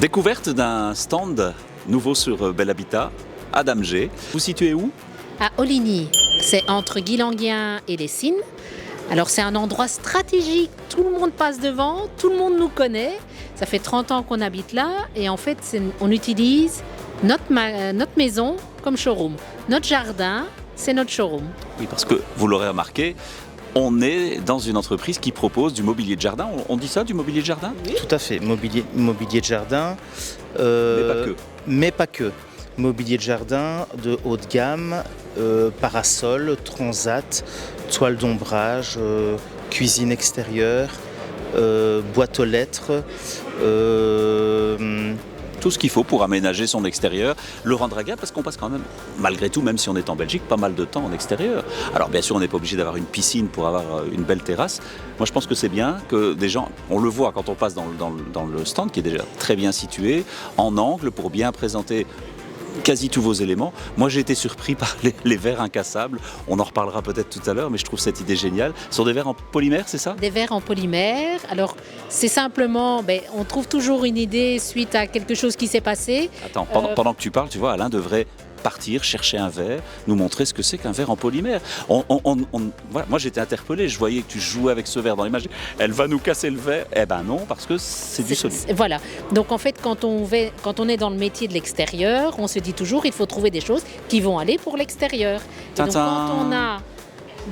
Découverte d'un stand nouveau sur Bel Habitat, à Damgé. Vous situez où? À Oligny, c'est entre Guilanguien et Les Sines. Alors c'est un endroit stratégique, tout le monde passe devant, tout le monde nous connaît. Ça fait 30 ans qu'on habite là et en fait on utilise notre maison comme showroom. Notre jardin, c'est notre showroom. Oui, parce que vous l'aurez remarqué, on est dans une entreprise qui propose du mobilier de jardin. On dit ça, du mobilier de jardin? Oui. Tout à fait, mobilier de jardin. Mais pas que. Mais pas que. Mobilier de jardin de haut de gamme, parasol, transat, toile d'ombrage, cuisine extérieure, boîte aux lettres. Tout ce qu'il faut pour aménager son extérieur, le rendre agréable, parce qu'on passe quand même, malgré tout, même si on est en Belgique, pas mal de temps en extérieur. Alors bien sûr, on n'est pas obligé d'avoir une piscine pour avoir une belle terrasse. Moi, je pense que c'est bien que des gens, on le voit quand on passe dans le stand, qui est déjà très bien situé, en angle, pour bien présenter quasi tous vos éléments. Moi, j'ai été surpris par les verres incassables. On en reparlera peut-être tout à l'heure, mais je trouve cette idée géniale. Ce sont des verres en polymère, c'est ça? Des verres en polymère. Alors, c'est simplement, on trouve toujours une idée suite à quelque chose qui s'est passé. Attends, pendant que tu parles, tu vois, Alain devrait partir chercher un verre, nous montrer ce que c'est qu'un verre en polymère. Voilà, moi, j'étais interpellé. Je voyais que tu jouais avec ce verre dans l'image. Elle va nous casser le verre. Eh ben non, parce que c'est du solide. Voilà. Donc, en fait, quand on est dans le métier de l'extérieur, on se dit toujours, il faut trouver des choses qui vont aller pour l'extérieur. Et donc, quand on a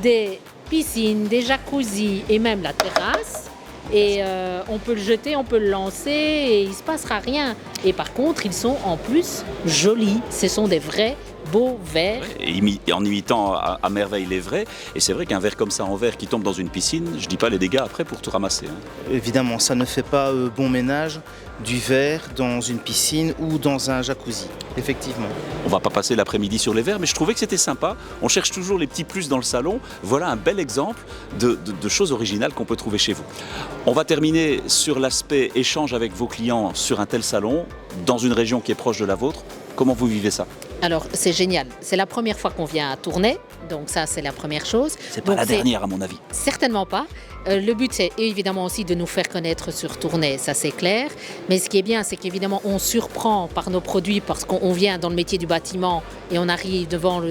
des piscines, des jacuzzis et même la terrasse, et on peut le jeter, on peut le lancer et il ne se passera rien. Et par contre, ils sont en plus jolis. Ce sont des vrais beaux verres. Et en imitant à merveille les vrais. Et c'est vrai qu'un verre comme ça en verre qui tombe dans une piscine, je dis pas les dégâts après pour tout ramasser. Évidemment, ça ne fait pas bon ménage du verre dans une piscine ou dans un jacuzzi, effectivement. On va pas passer l'après-midi sur les verres, mais je trouvais que c'était sympa. On cherche toujours les petits plus dans le salon. Voilà un bel exemple de choses originales qu'on peut trouver chez vous. On va terminer sur l'aspect échange avec vos clients sur un tel salon, dans une région qui est proche de la vôtre. Comment vous vivez ça? Alors, c'est génial. C'est la première fois qu'on vient à Tournai, donc ça, c'est la première chose. C'est pas la dernière, à mon avis. Certainement pas. Le but, c'est évidemment aussi de nous faire connaître sur Tournai, ça c'est clair. Mais ce qui est bien, c'est qu'évidemment, on surprend par nos produits parce qu'on vient dans le métier du bâtiment et on arrive devant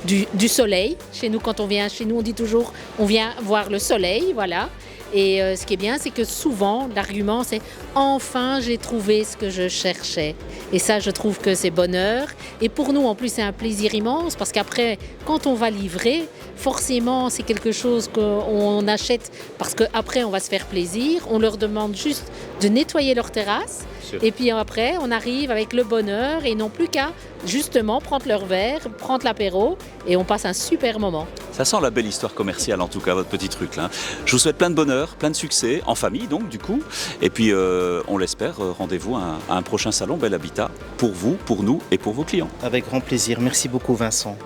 du soleil. Chez nous, quand on vient chez nous, on dit toujours, on vient voir le soleil, voilà. Et ce qui est bien, c'est que souvent, l'argument, c'est « enfin, j'ai trouvé ce que je cherchais ». Et ça, je trouve que c'est bonheur. Et pour nous, en plus, c'est un plaisir immense parce qu'après, quand on va livrer, forcément, c'est quelque chose qu'on achète parce qu'après, on va se faire plaisir. On leur demande juste de nettoyer leur terrasse. Et puis après, on arrive avec le bonheur et non plus qu'à justement prendre leur verre, prendre l'apéro et on passe un super moment. Ça sent la belle histoire commerciale en tout cas, votre petit truc là. Je vous souhaite plein de bonheur, plein de succès, en famille donc du coup. Et puis on l'espère, rendez-vous à un prochain salon Bel Habitat pour vous, pour nous et pour vos clients. Avec grand plaisir. Merci beaucoup Vincent.